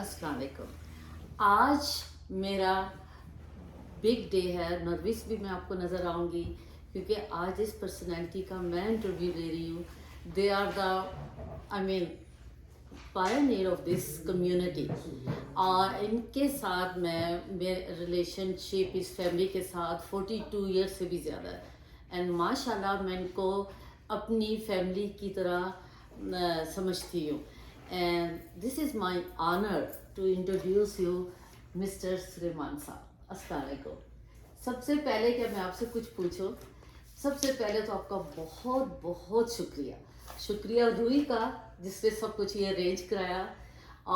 अस्सलाम वालेकुम। आज मेरा बिग डे है। नर्वस भी मैं आपको नज़र आऊँगी क्योंकि आज इस पर्सनैलिटी का मैं इंटरव्यू ले रही हूँ। They are the I mean pioneer of this community. और इनके साथ मेरे रिलेशनशिप इस फैमिली के साथ 42 ईयर्स से भी ज़्यादा है। एंड माशाल्लाह मैं इनको अपनी फैमिली की तरह समझती हूँ। And this is my honour to introduce you mister Suleman साहब। अस्सलाम वालेकुम। सबसे पहले क्या मैं आपसे कुछ पूछूं? सबसे पहले तो आपका बहुत बहुत शुक्रिया रूही का जिसने सब कुछ ये अरेंज कराया।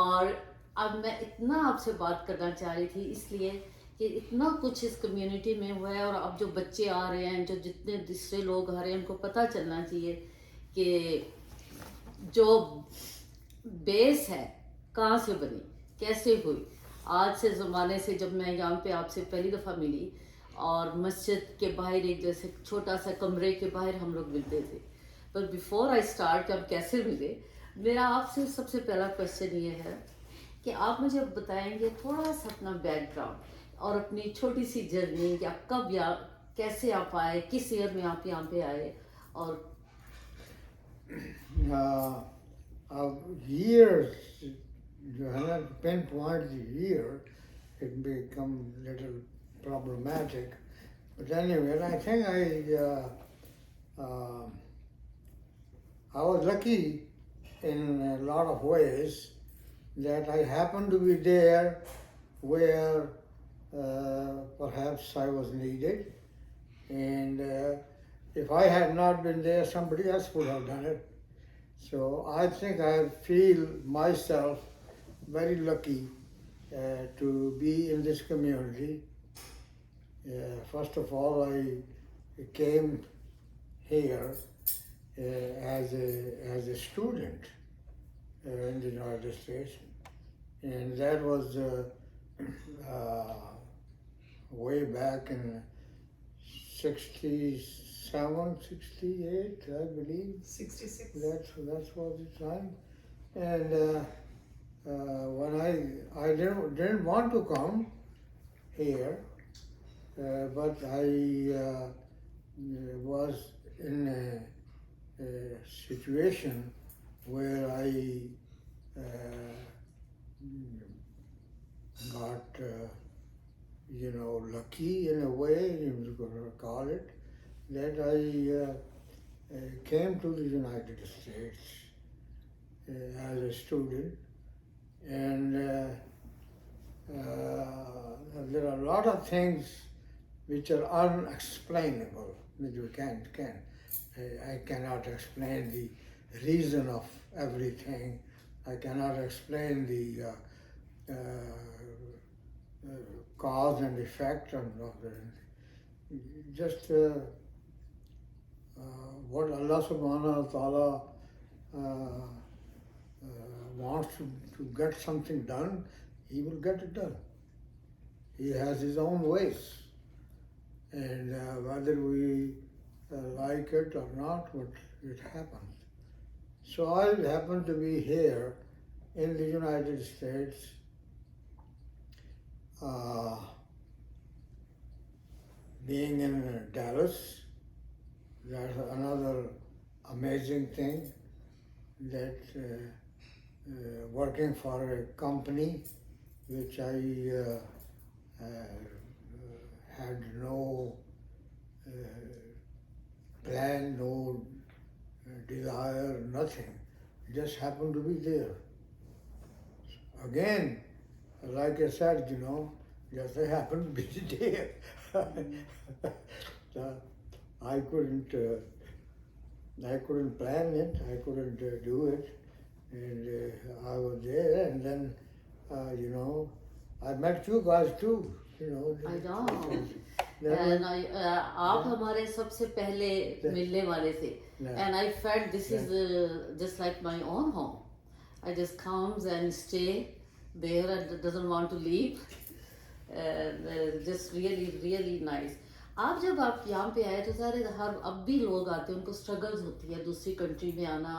और अब मैं इतना आपसे बात करना चाह रही थी इसलिए कि इतना कुछ इस कम्युनिटी में हुआ है और अब जो बच्चे आ रहे हैं, जो जितने दूसरे लोग आ रहे हैं, उनको पता चलना चाहिए कि जो बेस है कहाँ से बनी, कैसे हुई। आज से ज़माने से जब मैं यहाँ पे आपसे पहली दफ़ा मिली और मस्जिद के बाहर एक जैसे छोटा सा कमरे के बाहर हम लोग मिलते थे, पर बिफोर आई स्टार्ट हम कैसे मिले, मेरा आपसे सबसे पहला क्वेश्चन ये है कि आप मुझे बताएंगे थोड़ा सा अपना बैकग्राउंड और अपनी छोटी सी जर्नी, या कब या कैसे आप आए, किस ईयर में आप यहाँ पे आए। और years, you have to pinpoint the year, it become a little problematic. But anyway, I think I was lucky in a lot of ways that I happened to be there where perhaps I was needed, and if I had not been there, somebody else would have done it. So I think I feel myself very lucky to be in this community. First of all, I came here as a student in the United States, and that was way back in 67, 68, I believe. 66. That's was the time. And when I didn't want to come here, but I was in a situation where I got lucky in a way, you could call it, that I came to the United States as a student, and there are a lot of things which are unexplainable. I cannot explain the reason of everything. I cannot explain the cause and effect of it. Just what Allah subhanahu wa ta'ala wants to get something done, He will get it done. He has His own ways, and whether we like it or not, but it happens. So I happen to be here in the United States being in Dallas. That's another amazing thing, that working for a company which I had no plan, no desire, nothing. Just happened to be there. Again, like I said, just I happened to be there. I couldn't plan it, I couldn't do it, and I was there, and then, I met you guys too, I know. And आप हमारे सबसे पहले मिलने वाले थे, and I felt this is just like my own home. I just comes and stay there and doesn't want to leave. Just really nice. जब आप यहाँ पे आए तो सारे अब भी लोग आते हैं, उनको स्ट्रगल्स होती है दूसरी कंट्री में आना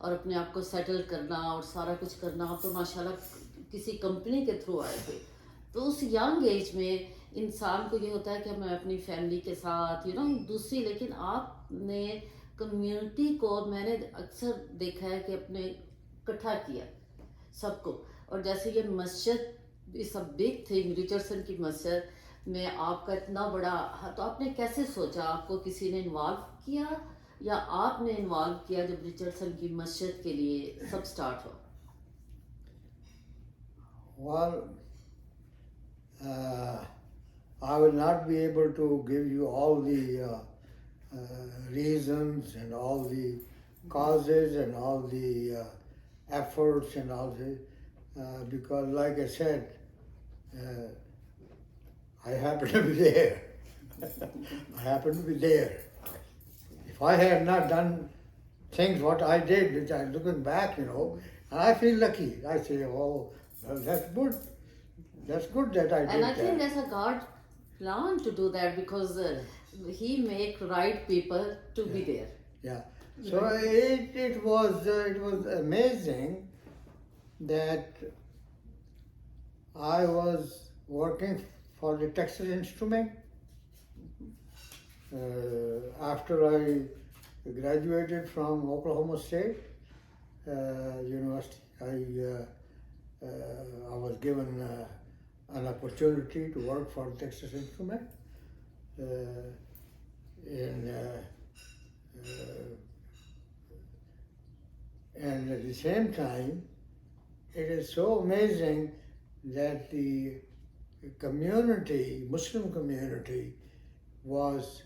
और अपने आप को सेटल करना और सारा कुछ करना। आप तो माशाल्लाह किसी कंपनी के थ्रू आए थे। तो उस यंग एज में इंसान को ये होता है कि मैं अपनी फैमिली के साथ दूसरी, लेकिन आपने कम्युनिटी को, मैंने अक्सर देखा है कि अपने इकट्ठा किया सबको। और जैसे ये मस्जिद इस अ बिग थिंग, रिचर्डसन की मस्जिद में आपका इतना बड़ा, तो आपने कैसे सोचा, आपको किसी ने इन्वॉल्व किया या आपने इन्वॉल्व किया जब रिचर्डसन की मस्जिद के लिए सब स्टार्ट हो? Well, uh, I will not be able to give you all the reasons and all the causes and all the efforts and all the because, like I said, I happen to be there. I happen to be there. If I had not done things what I did, which I'm looking back, and I feel lucky. I say, oh, well, that's good. That's good that I did And I that. think that's a God plan to do that, because He make right people to be there. Yeah. So it was amazing that I was working for the Texas Instrument. After I graduated from Oklahoma State University, I was given an opportunity to work for Texas Instrument. In And at the same time, it is so amazing that the community, Muslim community, was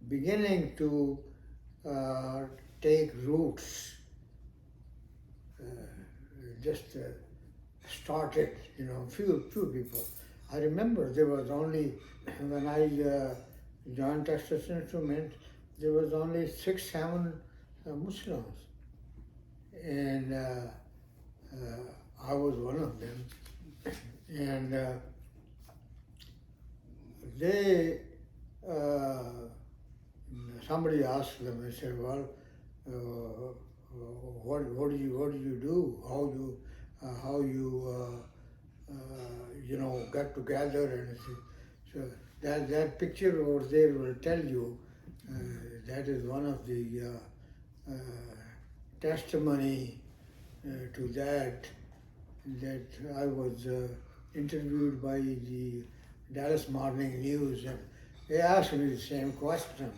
beginning to take roots. Just started, few people. I remember there was only, when I joined Texas Instruments, there was only 6, 7 Muslims. And I was one of them. And they, somebody asked them, they said, well, what do you do? How you get together? And so that picture over there will tell you that is one of the testimony to that I was interviewed by the Dallas Morning News, and they asked me the same question.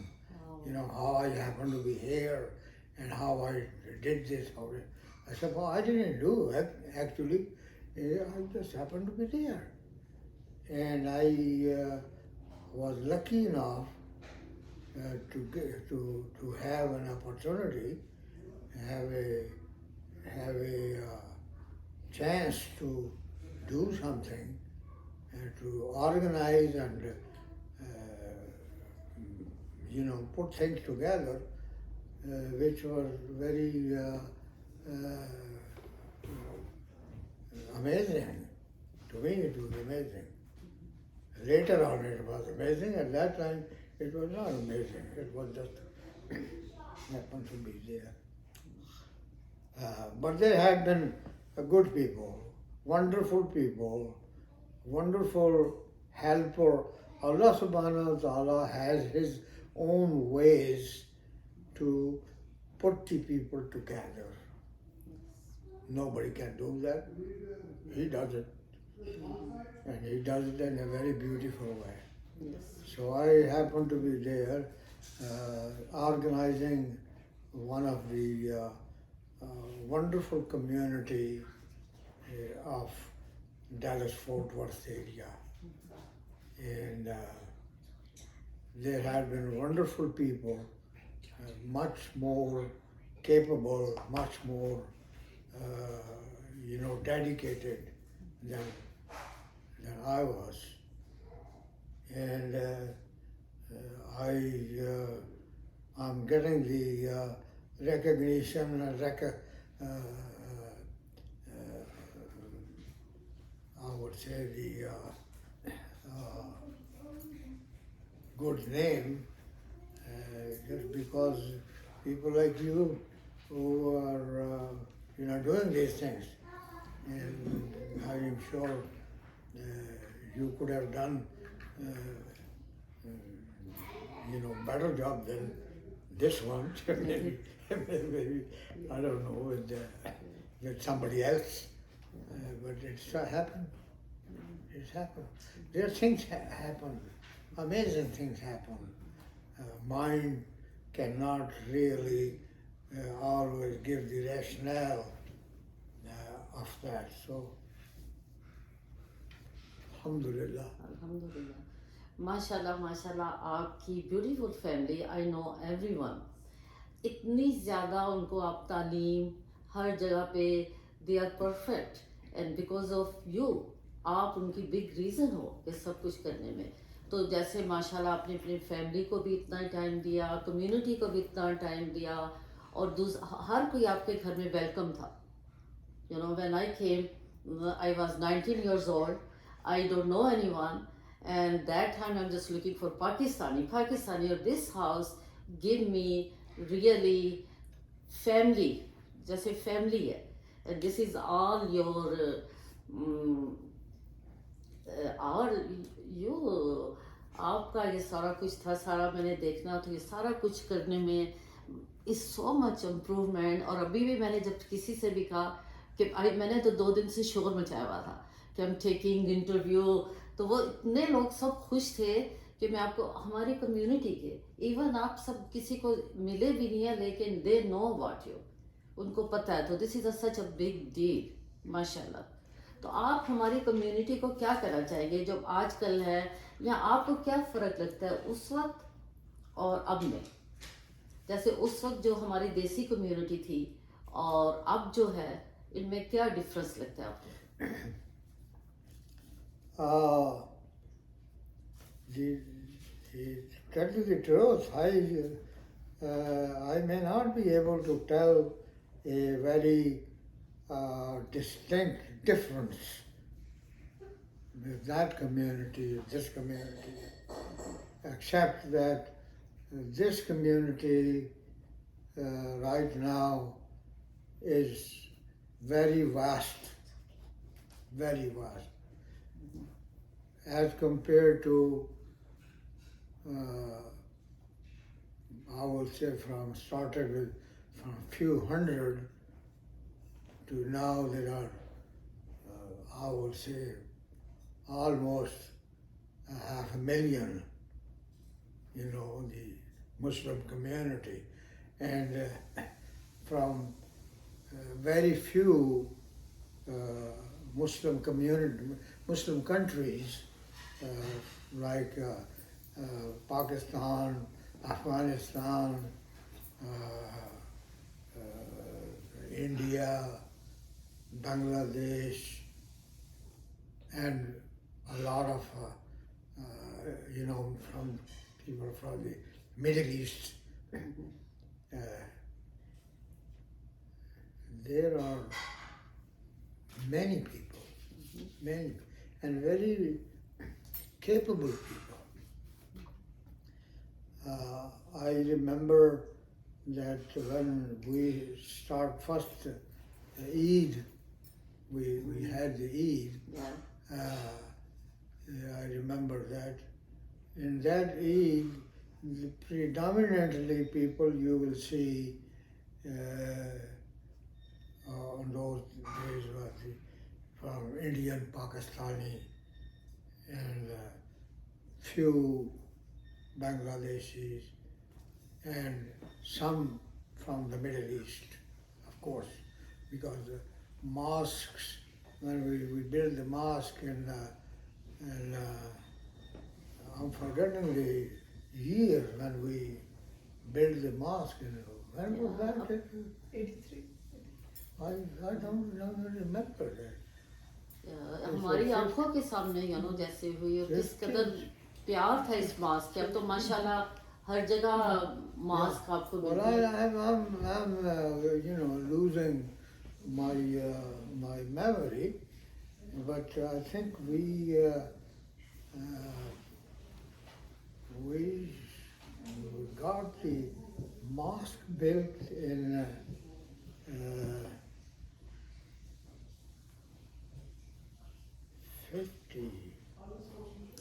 How I happened to be here and how I did this. I said, well, I didn't do it, actually. I just happened to be there. And I was lucky enough to have an opportunity, have a chance to do something, to organize and put things together, which was very amazing. To me, it was amazing. Later on, it was amazing. At that time, it was not amazing. It was just happened to be there. But they had been good people, wonderful helper. Allah subhanahu wa ta'ala has His own ways to put the people together. Nobody can do that. He does it. And He does it in a very beautiful way. Yes. So I happened to be there organizing one of the wonderful community of Dallas-Fort Worth area. And there had been wonderful people, much more capable, much more, dedicated than I was. And I'm getting the recognition and I would say the good name just because people like you who are doing these things. And I am sure you could have done, better job than this one. Maybe, I don't know, with somebody else. But it's happened. It's happened. There are things happen. Amazing things happen. Mind cannot really always give the rationale of that. So, alhamdulillah. अल्हम्दुलिल्लाह, माशाल्लाह माशाल्लाह, आपकी beautiful family, I know everyone, इतनी ज़्यादा उनको आप तालीम हर जगह पे, they are perfect and because of you, आप उनकी बिग रीज़न हो ये सब कुछ करने में। तो जैसे माशाल्लाह आपने अपनी फैमिली को भी इतना टाइम दिया, कम्युनिटी को भी इतना टाइम दिया, और हर कोई आपके घर में वेलकम था। You know, when I came, I was 19 years old. I don't know anyone, and that time I'm just looking for Pakistani. Or this house give me really family, just a family है. And this is all your, you, आपका ये सारा कुछ था, सारा मैंने देखना, तो ये सारा कुछ करने में is so much improvement। और अभी भी मैंने जब किसी से भी कहा कि मैंने तो 2 दिन से शोर मचाया हुआ था कि हम टेकिंग इंटरव्यू, तो वो इतने लोग सब खुश थे कि मैं आपको हमारी कम्युनिटी के, इवन आप सब किसी को मिले भी नहीं है, लेकिन दे नो अबाउट यू, उनको पता है। तो this is such a big deal माशाल्लाह। तो आप हमारी कम्युनिटी को क्या करना चाहेंगे जो आजकल है, या आपको क्या फ़र्क लगता है उस वक्त और अब में? जैसे उस वक्त जो हमारी देसी कम्युनिटी थी और अब जो है, इनमें क्या डिफरेंस लगता है आपको? Tell you the truth, I may not be able to tell a very distinct difference with that community, this community, except that this community right now is very vast, as compared to, I would say started with from few hundred to now there are, I would say, almost 500,000, the Muslim community, and from very few Muslim countries like Pakistan, Afghanistan, India, Bangladesh, and a lot of from people from the Middle East. There are many people, many, and very capable people. I remember that when we start first Eid, we had the Eid. Yeah. I remember that. In that Eid, predominantly people you will see on those days were from Indian, Pakistani, and few Bangladeshis, and some from the Middle East, of course, because the mosques, when we built the mosque and I'm forgetting the year when we built the mosque. When was that? 83. I don't remember that. हमारी आंखों के सामने जैसे हुई, और किस कदर प्यार था इस मास्क के। अब तो माशाल्लाह हर जगह मास्क आपको Well, I'm losing my memory, but I think we got the mosque built in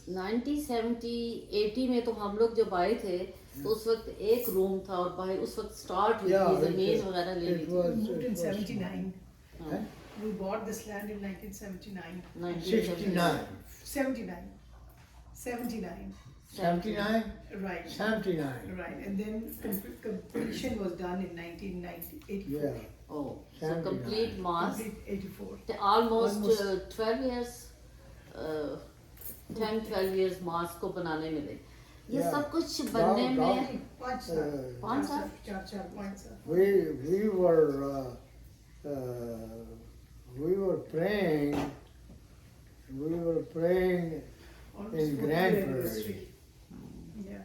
1970-80 में तो हम लोग जब आए थे तो उस वक्त एक रूम था और बाहर उस वक्त स्टार्ट हुई थी जमीन वगैरह लेनी it थी। was, We moved in it was 79. huh? We bought this land in 1979. 69. 79. 79. 79? Right. 79. Right. And then completion was done in 1984. Yeah. Oh, so 79. complete mass Complete 84. almost Almost. 12 years 10-12 years mass को बनाने में लगे। ये Yeah. सब कुछ बनने में 5 साल 5 साल 5 साल We were praying in Grand Prairie. Yeah.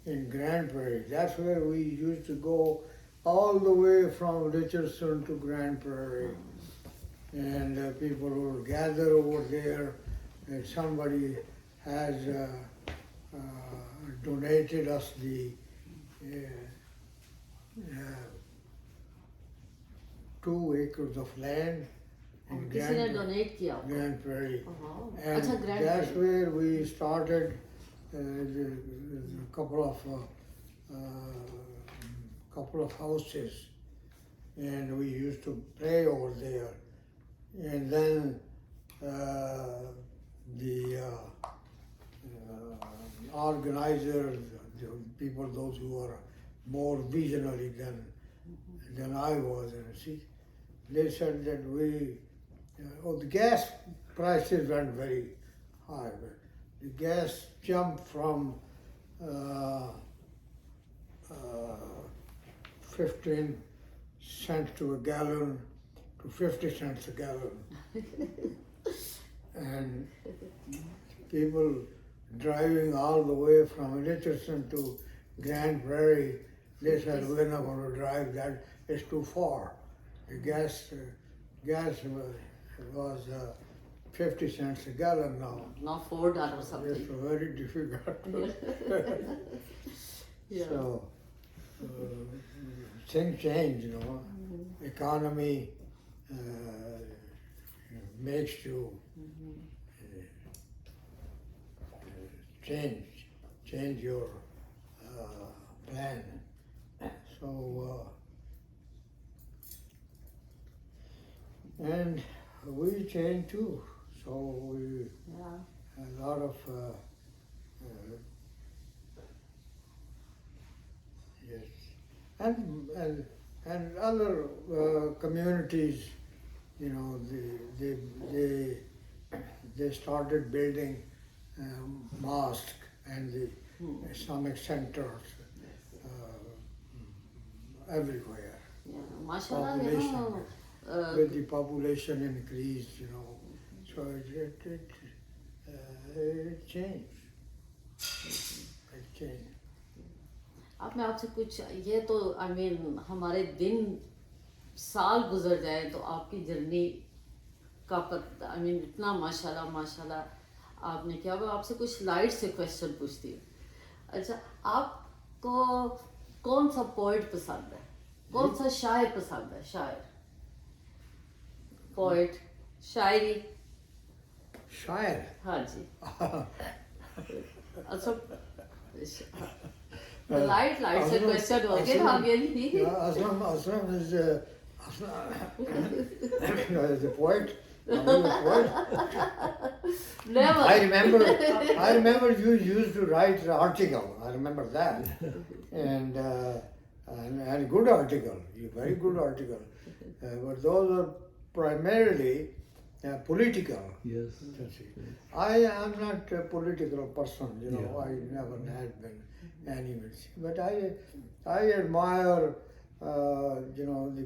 In Grand Prairie. That's where we used to go all the way from Richardson to Grand Prairie. And people would gather over there, and somebody has donated us the 2 acres of land in किसी ने donate किया आपको? Grand Prairie. Oh, And अच्छा, Grand that's Prairie. where we started a couple of houses, and we used to pray over there. And then the organizers, the people, those who were more visionary than I was, and see, they said that the gas prices went very high. The gas jumped from 15 cents to a gallon to 50 cents a gallon. And people driving all the way from Richardson to Grand Prairie, they said, we're not going to drive that, it's too far. The gas was 50 cents a gallon now. Not $4 It's something. very difficult. Yeah. So, things change, you know. Economy makes you change your plan. So, and we change too. So we Yeah. a lot of yes, and other communities, you know, they started building mosques and the Islamic centers everywhere. Yeah. माशाल्लाह, you know, With the population increased, you know, so it changed. It changed. अब मैं आपसे कुछ ये तो I mean हमारे दिन साल गुजर जाए तो आपकी जर्नी का आई मीन इतना माशाल्लाह माशाल्लाह आपने किया। मैं आपसे कुछ लाइट से क्वेश्चन पूछती हूँ। अच्छा, आपको कौन सा पोइट पसंद है, कौन सा शायर पसंद है? शायर, पोइट, शायरी। Shair. हाँ जी। अच्छा, लाइट से क्वेश्चन हो गया ना आगे नहीं। Aslam is a poet. Are you a poet? Never. I remember you used to write an article. I remember that, and a good article, very good article. But those are primarily political. Yes. I am not a political person, you know. Yeah. I never had been anyway. But I admire, you know, the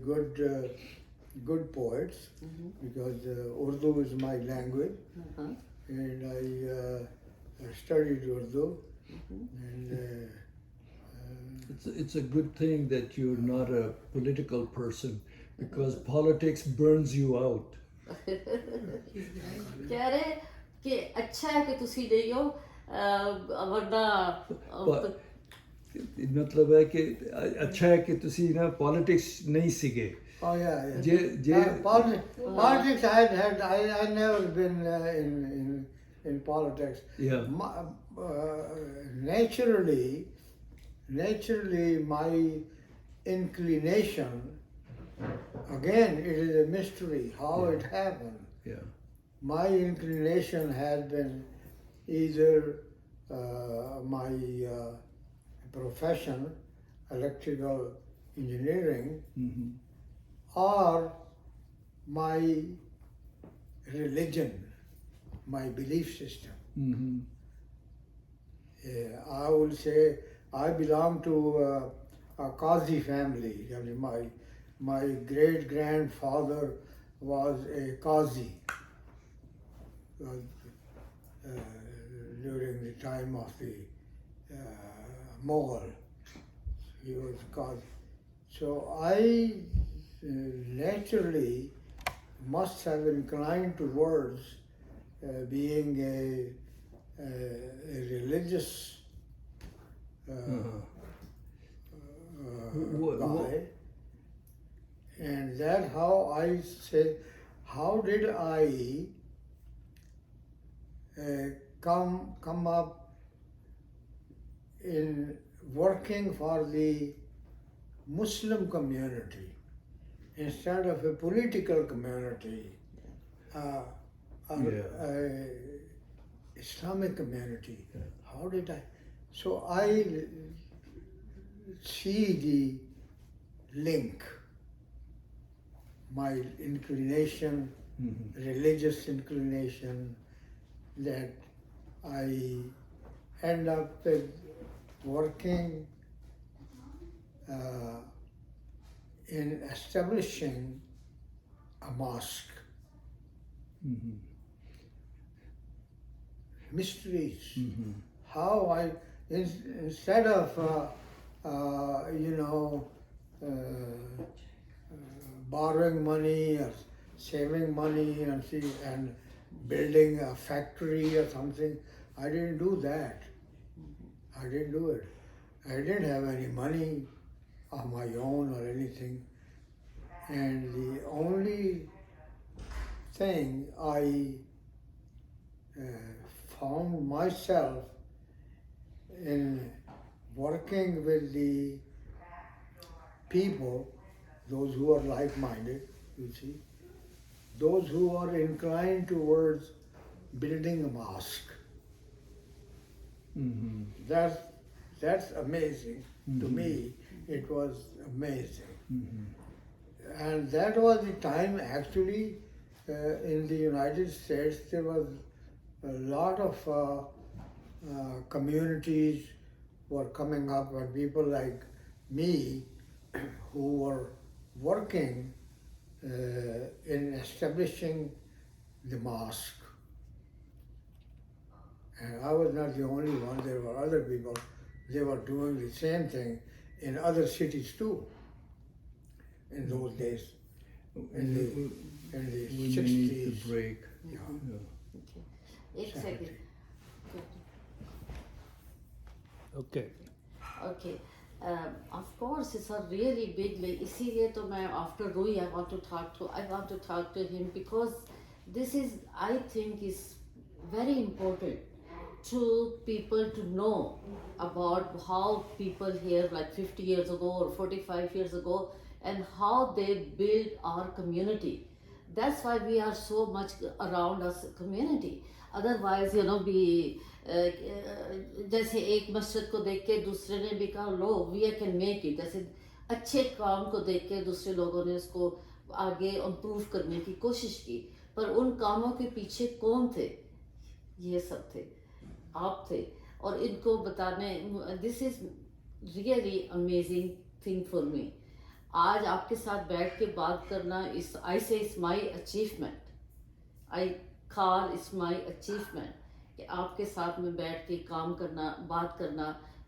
good poets because Urdu is my language, and I studied Urdu, and It's a good thing that you're not a political person because politics burns you out. कह रहे कि अच्छा है कि तुसी नहीं हो वरना मतलब है कि अच्छा है कि तुसी ना पॉलिटिक्स नहीं सीखे। oh yeah. J Politics I never been in politics. Yeah. Naturally, my inclination, again, it is a mystery how it happened. Yeah. My inclination has been either my profession, electrical engineering, or my religion, my belief system. I will say I belong to a Qazi family. I mean, my great grandfather was a Qazi during the time of the Mughal. He was a Qazi. So I naturally must have inclined towards being a religious guy, and that how I say, how did I come up in working for the Muslim community instead of a political community, Islamic community. How did I? So I see the link, my inclination, religious inclination, that I end up with working in establishing a mosque. Mysteries. How I, instead of borrowing money or saving money and building a factory or something, I didn't do that. I didn't do it. I didn't have any money of my own or anything. And the only thing I found myself in working with the people, those who are like-minded, you see, those who are inclined towards building a mosque. That's amazing. To me, it was amazing. And that was the time actually in the United States there was a lot of communities were coming up, and people like me who were working in establishing the mosque. And I was not the only one, there were other people, they were doing the same thing in other cities too, in those days, in the We 60s. need to break. Yeah. Okay. एक second. Okay. Okay. Of course, it's a really big way. इसीलिए तो मैं after Rui, I want to talk to him because this is, I think, is very important to people to know about how people here like 50 years ago or 45 years ago and how they build our community. That's why we are so much around us community. Otherwise, जैसे एक मस्जिद को देख के दूसरे ने भी कहा लो वी कैन मेक इट, जैसे अच्छे काम को देख के दूसरे लोगों ने उसको आगे इम्प्रूव करने की कोशिश की, पर उन कामों के पीछे कौन थे? ये सब थे, आप थे, और इनको बताने, this is really amazing thing for me. आज आपके साथ बैठ के बात करना इस आई से it's my achievement, I call it's my achievement कि आपके साथ में बैठ के काम करना, बात करना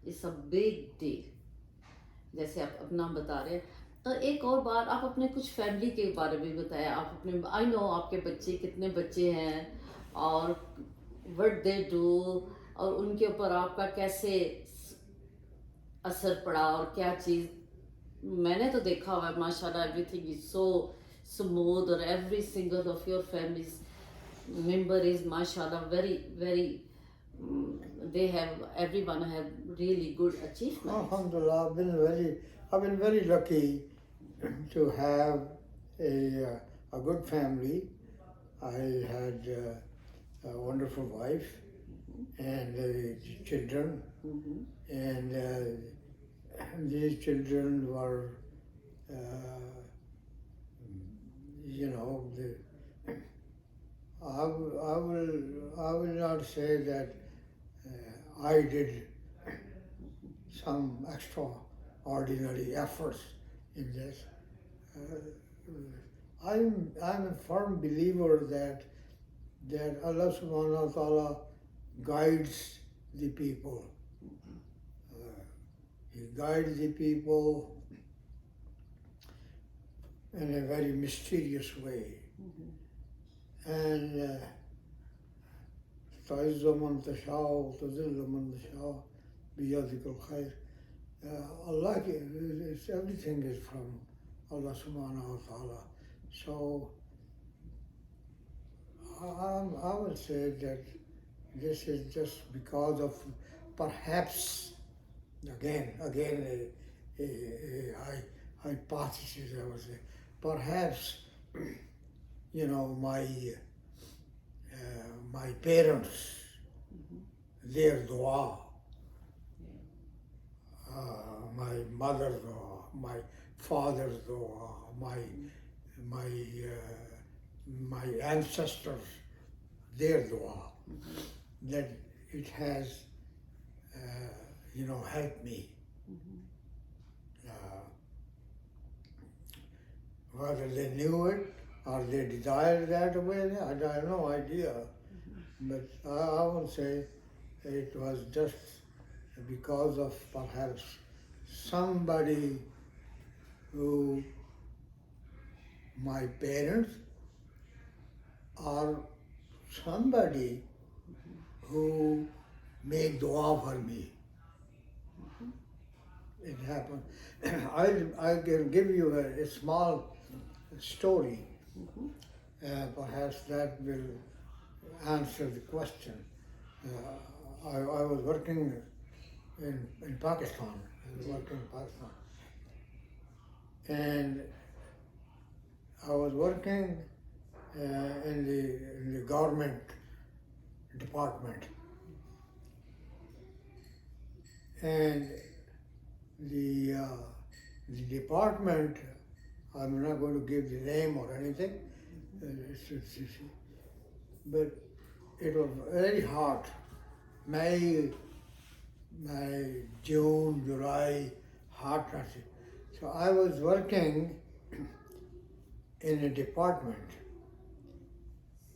इज अ बिग डील. जैसे आप अपना बता रहे हैं, तो एक और बात, आप अपने कुछ फैमिली के बारे में बताया. आप अपने, आई नो आपके बच्चे कितने बच्चे हैं और व्हाट दे डू, और उनके ऊपर आपका कैसे असर पड़ा और क्या चीज़. मैंने तो देखा हुआ है माशाल्लाह, एवरीथिंग इज सो स्मूथ और every single of your families member is mashallah very, very, everyone have really good achievements. Alhamdulillah, I've been very lucky to have a good family. I had a wonderful wife and children, and these children were, you know, I will not say that I did some extraordinary efforts in this. I'm a firm believer that Allah subhanahu wa ta'ala guides the people. He guides the people in a very mysterious way. And تعز من تشاء وتذل من تشاء بيدك الخير. Allah, everything is from Allah subhanahu wa ta'ala. So I would say that this is just because of perhaps, again a hypothesis, I would say, perhaps, you know, my parents, their dua, my mother's dua, my father's dua, my ancestors, their dua, that it has, you know, helped me. Whether they knew it or they desired that way, I have no idea. But I would say it was just because of perhaps somebody who, my parents, or somebody who made dua for me. It happened. I can give you a small story. Perhaps that will answer the question. I was working in Pakistan. And I was working in the government department. And the department, I'm not going to give the name or anything, but it was very hot. May, June, July, hot. So I was working in a department,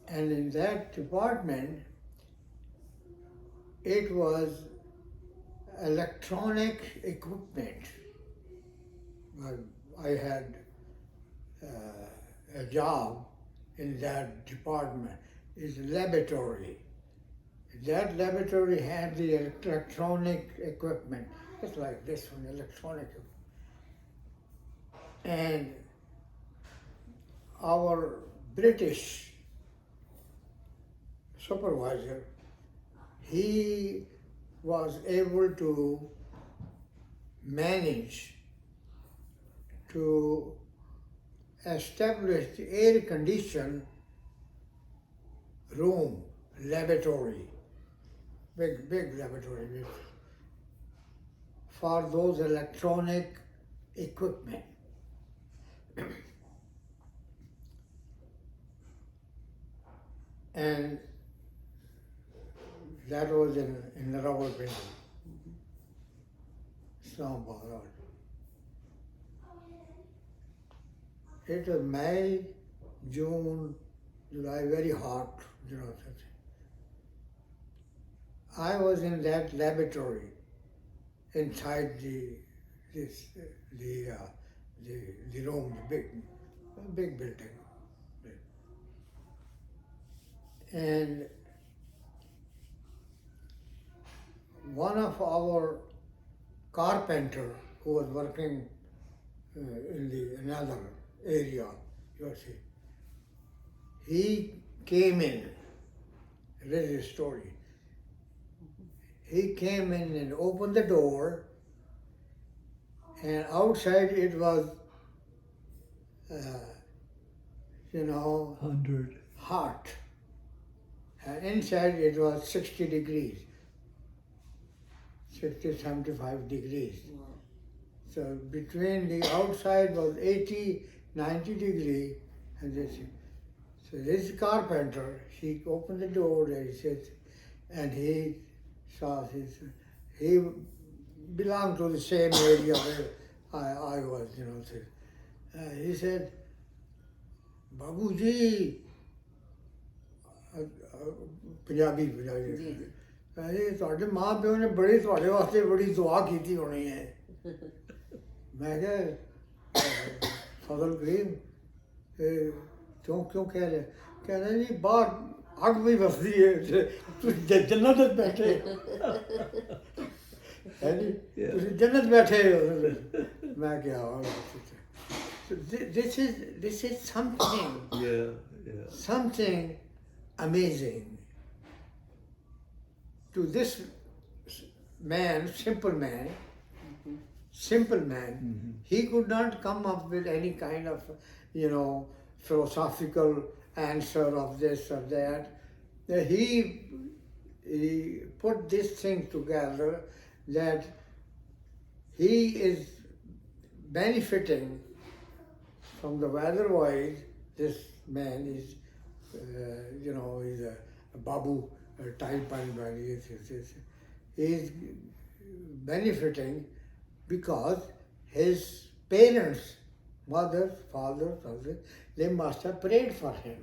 and in that department, it was electronic equipment. I had a job in that department. It's a laboratory. That laboratory had the electronic equipment, just like this one, electronic. And our British supervisor, he was able to manage to establish the air-conditioned room, laboratory, big laboratory, for those electronic equipment. And that was in the rubber building, Islamabad. It was May, June, July, very hot, you know. I was in that laboratory inside the room, the big building. And one of our carpenter who was working in another area, you see, he came in this is a story. He came in and opened the door, and outside it was, you know, 100. hot, and inside it was 60 degrees, 60, 75 degrees. Wow. So between the outside was 80, 90 degree, and this. So this carpenter, he opened the door and he said, and he saw he belonged to the same area where I was, you know. So, he said, Babu ji, Punjabi. जी जी ਤੁਹਾਡੇ ਮਾਂ ਪਿਓ ਨੇ ਬੜੀ ਤੁਹਾਡੇ ਵਾਸਤੇ ਬੜੀ ਦੁਆ ਕੀਤੀ ਹੋਣੀ ਹੈ ਮੈਂ ਕਿਹਾ ਫਜ਼ਲ ਕਰੀਮ ਕਿਉਂ ਕਹਿ ਰਹੇ ਕਹਿੰਦਾ ਜੀ ਬਾਹਰ ਅੱਗ ਵੀ ਵਸਦੀ ਹੈ ਤੁਸੀਂ ਜੰਨਤ ਵਿੱਚ ਬੈਠੇ ਹੈ ਜੀ ਤੁਸੀਂ ਜੰਨਤ ਬੈਠੇ ਹੋ ਮੈਂ ਕਿਹਾ this is something amazing. To this man, simple man, he could not come up with any kind of, you know, philosophical answer of this or that. He put this thing together that he is benefiting from the weather-wise. This man is, you know, he's a babu type, and he is benefiting because his parents, mother, father, they must have prayed for him.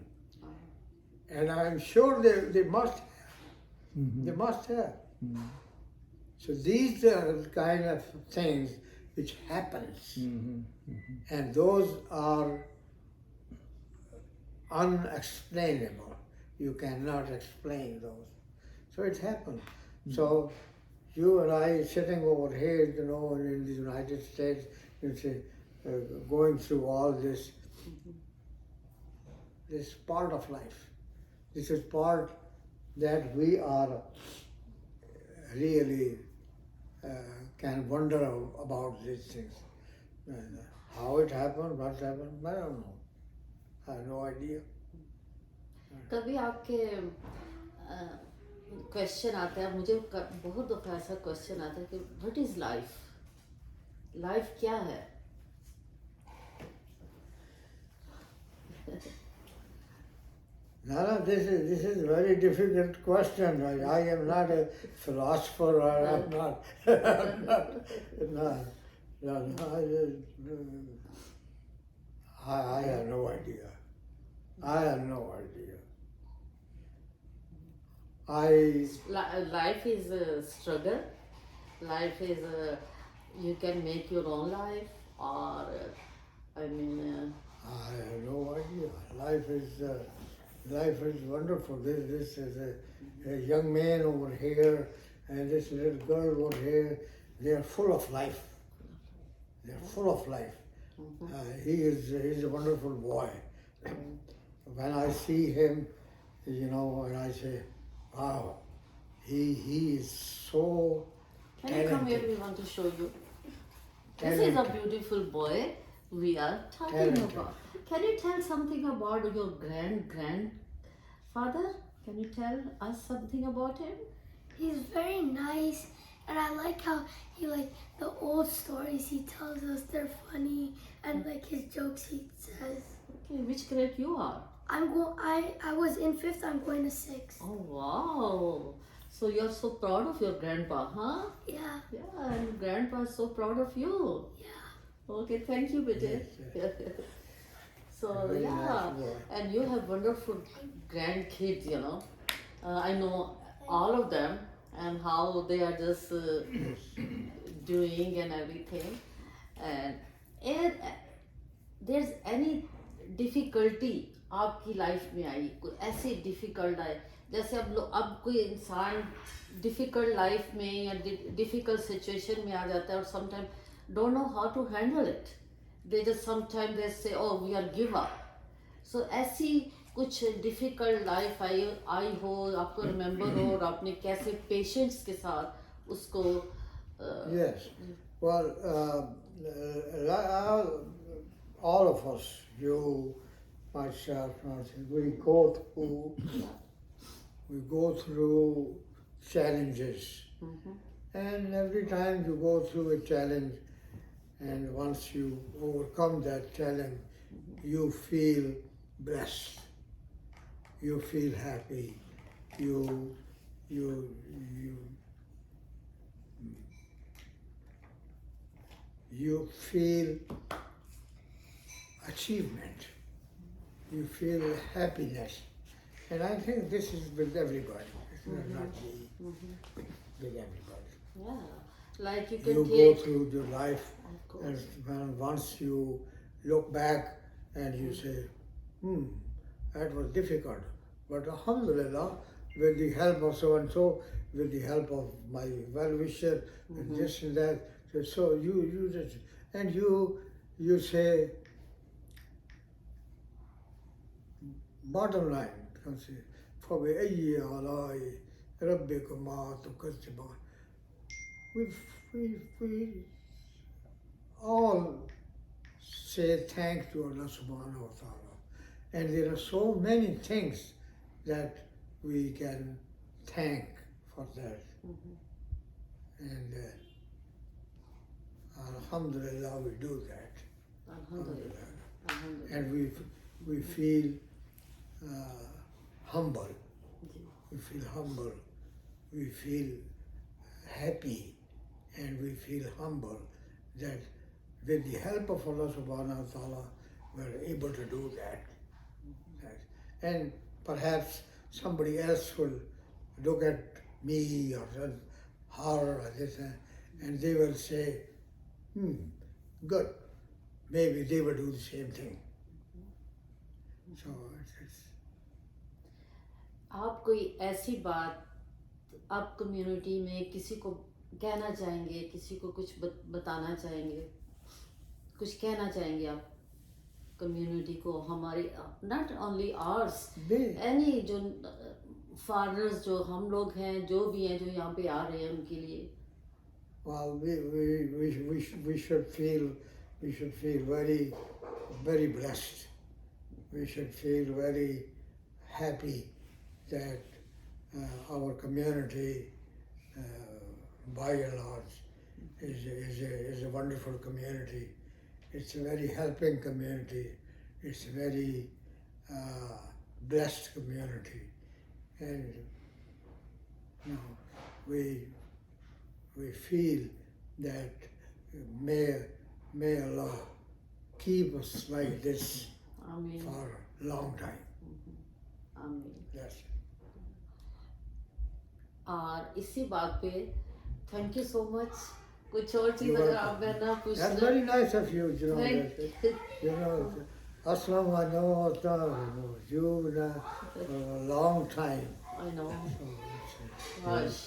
And I'm sure they must have. They must have. So these are the kind of things which happens. And those are unexplainable. You cannot explain those. So it happened. So you and I sitting over here, you know, in the United States, you say, going through all this part of life. This is part that we are really can wonder about these things. How it happened, what happened, I don't know. I have no idea. कभी आपके question आता है मुझे बहुत दफ़ा ऐसा question आता है कि व्हाट इज़ लाइफ क्या है No, this is a very difficult question. I am not a philosopher, or I'm not. I have no idea. I have no idea. Life is a struggle. Life is you can make your own life, or I mean. I have no idea. Life is wonderful. This is a young man over here, and this little girl over here. They are full of life. They're full of life. He's a wonderful boy. When I see him, you know, and I say, wow, he is so Can you come here? talented. We want to show you. This is Talented. a beautiful boy we are talking Talented. about. Can you tell something about your grandfather? Can you tell us something about him? He's very nice, and I like how he the old stories he tells us. They're funny, and his jokes he says. Okay, which grade you are? I was in 5th. I'm going to 6th. Oh wow! So you're so proud of your grandpa, huh? Yeah. Yeah, and grandpa is so proud of you. Yeah. Okay, thank you, Bijay. So Very yeah, nice boy. and you have wonderful grandkids, you know. I know all of them and how they are just doing and everything. And there's any difficulty आपकी life में आई कोई ऐसी difficult आए जैसे अब कोई इंसान difficult life में या डिफिकल्ट सिचुएशन में आ जाता है और sometime don't know how to handle it they just sometime they say oh we are give up so ऐसी कुछ डिफिकल्ट लाइफ आई हो, आपको रिमेम्बर हो, और आपने कैसे पेशेंस के साथ उसको Yes. Well, all of us, you, myself, we go through challenges, and every time you go through a challenge, and once you overcome that challenge, you feel blessed. You feel happy. You feel achievement. You feel happiness, and I think this is with everybody. It's not me, with everybody. yeah, like you can You go take, through your life, of course. and when once you look back and you say, that was difficult, but alhamdulillah, with the help of so and so, with the help of my well-wisher, with this and that, so you just, and you say, bottom line, you say, فَبِأَيِّ آلَاءِ رَبِّكُمَا تُكَذِّبَانِ. We all say thanks to Allah subhanahu wa ta'ala. And there are so many things that we can thank for that. And alhamdulillah, we do that. Alhamdulillah. Alhamdulillah. And we feel humble. We feel humble. We feel happy. And we feel humble that with the help of Allah subhanahu wa ta'ala, we're able to do that. And perhaps somebody else will look at me or her or this, and they will say, good, maybe they will do the same thing. So it's आप कोई ऐसी बात आप community में किसी को कहना चाहेंगे, किसी को कुछ बताना चाहेंगे, कुछ कहना चाहेंगे आप कम्युनिटी को, हमारी, नॉट ओनली आवर्स, एनी जो फादर्स जो हम लोग हैं, जो भी हैं, जो यहाँ पे आ रहे हैं, उनके लिए? well, we should feel very, very blessed. We should feel very happy that our community, by and large, is a wonderful community. It's a very helping community. It's a very blessed community, and we feel that may Allah keep us like this आमीन, for a long time. आमीन। Yes. और इसी बात पे thank you so much. कुछ और चीज़ You're अगर welcome. आप कहना कुछ That's very nice of you, Thank- Aslam, I know you for a long time. I know, So it's, gosh,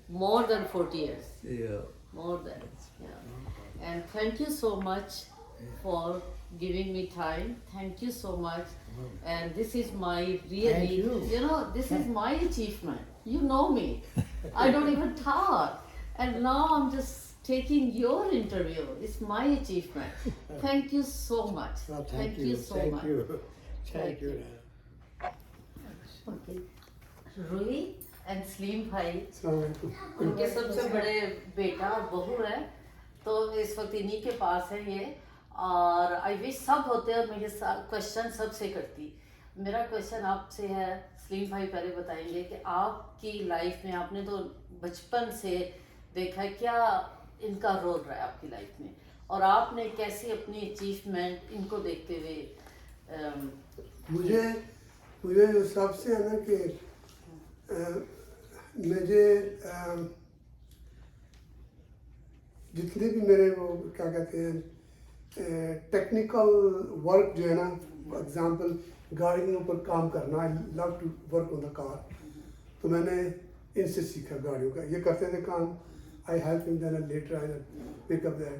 more than 40 years, Yeah. more than, yeah. And thank you so much for giving me time. Thank you so much. And this is my really, Thank you. This is my achievement. You know me. I don't even talk. And now I'm just taking your interview. It's my achievement. Thank you so much. well, thank you. so Thank much. you. Thank you. Okay. Roohi and Salim भाई, Assalamualaikum. उनके सबसे बड़े बेटा और बहू है, तो इस वक्त इन्हीं के पास है ये। और आई विश सब होते और मेरे साथ क्वेश्चन सबसे करती। मेरा क्वेश्चन आपसे है, सलीम भाई पहले बताएंगे कि आपकी लाइफ में आपने तो बचपन से देखा है, क्या इनका रोल रहा है आपकी लाइफ में, और आपने कैसे अपनी अचीवमेंट इनको देखते हुए मुझे जो सबसे है ना कि मुझे जितने भी मेरे वो क्या कहते हैं टेक्निकल वर्क जो है ना, फॉर एग्जांपल गाड़ी के ऊपर काम करना, I love to work on the car, तो मैंने इनसे सीखा गाड़ियों का, ये करते थे काम, I help him then later I pick up that.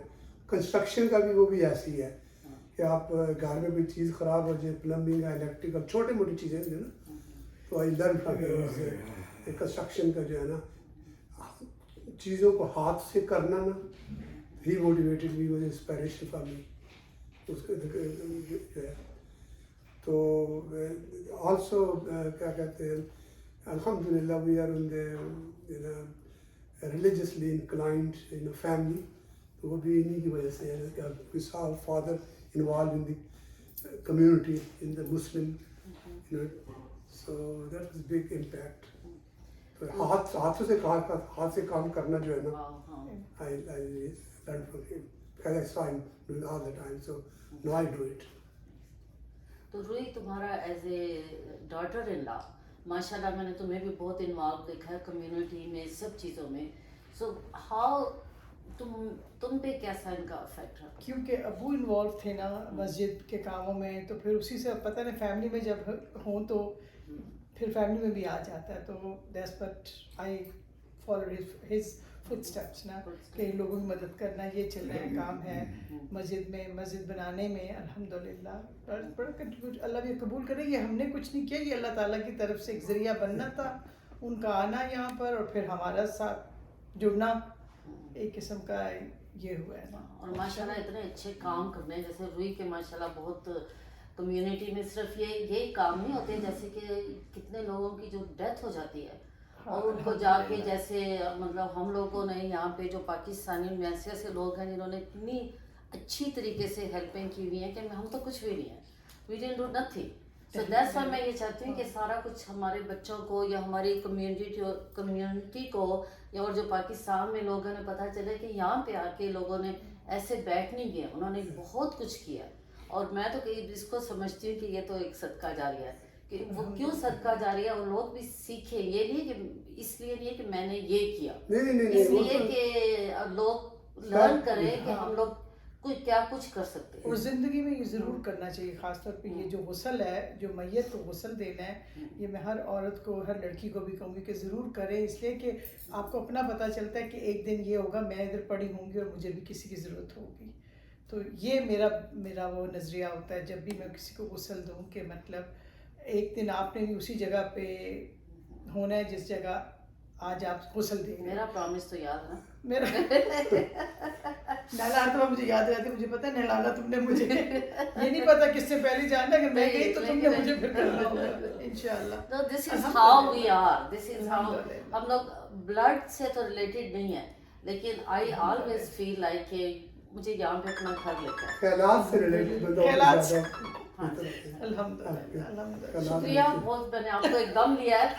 Construction का भी वो भी ऐसी है कि आप घर में कोई चीज़ ख़राब हो जाए, प्लम्बिंग या इलेक्ट्रिकल छोटी मोटी चीज़ें जो ना, तो आई लर्न फ्रॉम कंस्ट्रक्शन का जो है ना, चीज़ों को हाथ से करना ना, he motivated me, was inspiration for me उसके जो है। तो ऑल्सो क्या कहते हैं, अल्हम्दुलिल्लाह we are in the religiously inclined in family, तो वो भी इन्हीं की वजह से है कि we saw father involve in the community in the Muslim, you know, so that was big impact. तो हाथ से काम करना जो है ना, I learned from him because I saw him doing all the time, so now I do it. तो रूही, तुम्हारा as a daughter in law माशाल्लाह मैंने तुम्हें भी बहुत इन्वॉल्व देखा है कम्युनिटी में, सब चीज़ों में। सो हाउ तुम पे कैसा इनका इफेक्ट रहा? क्योंकि अबू इन्वॉल्व थे ना मस्जिद के कामों में, तो फिर उसी से पता नहीं फैमिली में जब हों तो फिर फैमिली में भी आ जाता है। तो that's what I follow his footsteps ना, कि लोगों की मदद करना, ये चल रहा है काम है मस्जिद में, मस्जिद बनाने में अल्हम्दुलिल्लाह बड़ा कंट्रीब्यूट अल्लाह भी कबूल करे। ये हमने कुछ नहीं किया, ये अल्लाह ताला की तरफ से एक ज़रिया बनना था, उनका आना यहाँ पर और फिर हमारा साथ जुड़ना, एक किस्म का ये हुआ है ना। और माशाल्लाह इतने अच्छे काम करने, जैसे रूही के माशाल्लाह बहुत कम्युनिटी में सिर्फ यही काम नहीं होते, जैसे कि कितने लोगों की जो डेथ हो जाती है और उनको जाके, जैसे मतलब हम लोगों ने यहाँ पे जो पाकिस्तानी में ऐसे ऐसे लोग हैं जिन्होंने इतनी अच्छी तरीके से हेल्पिंग की हुई है कि हम तो कुछ भी नहीं है, we didn't do nothing. So that's why मैं ये चाहती हूँ कि सारा कुछ हमारे बच्चों को या हमारी कम्युनिटी को या और जो पाकिस्तान में लोगों ने पता चले कि यहाँ पे आके लोगों ने ऐसे बैठ नहीं गए, उन्होंने बहुत कुछ किया। और मैं तो इसको समझती हूँ कि ये तो एक सदका जारिया है, कि वो क्यों सदका जारिया, और लोग भी सीखे, ये नहीं कि इसलिए नहीं है कि मैंने ये किया, इसलिए कि लोग लर्न करें कि हम लोग कोई क्या कुछ कर सकते हैं। और ज़िंदगी में ये ज़रूर करना चाहिए, ख़ासतौर पे ये जो गुस्ल है, जो मैयत को गुस्ल देना है, ये मैं हर औरत को, हर लड़की को भी कहूँगी कि ज़रूर करें, इसलिए कि आपको अपना पता चलता है कि एक दिन ये होगा, मैं इधर पड़ी होंगी और मुझे भी किसी की ज़रूरत होगी। तो ये मेरा वो नज़रिया होता है जब भी मैं किसी को गुस्ल दूँ, कि मतलब एक दिन आपने भी उसी जगह पे होना है जिस जगह आज आप गुस्ल देंगे। मेरा प्रॉमिस तो याद है ना, मेरा नहलाना तो मुझे याद रहती, मुझे पता है नहलाना तुमने मुझे, ये नहीं पता किससे पहले जाना, अगर मैं गई तो तुमने मुझे फिर करना होगा इंशाल्लाह। तो this is how we are, this is how हम लोग ब्लड से तो रिलेटेड नहीं है, लेकिन आई ऑलवेज फील लाइक कि मुझे यहाँ पे अपना घर लगता है, ख्यालात से रिलेटेड ख्यालात से। हाँ जी। अल्हम्दुलिल्लाह शुक्रिया, बहुत मैंने आपको एकदम लिया है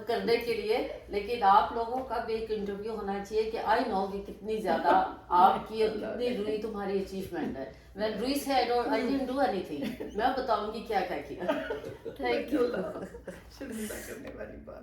करने के लिए, लेकिन आप लोगों का भी एक इंटरव्यू होना चाहिए कि आई नो कि कितनी ज़्यादा आपकी और कितनी रूही तुम्हारी अचीवमेंट है। मैं रूही से आई डिडंट डू एनीथिंग, मैं बताऊंगी क्या क्या किया। Thank you. शर्मिंदा करने वाली बात।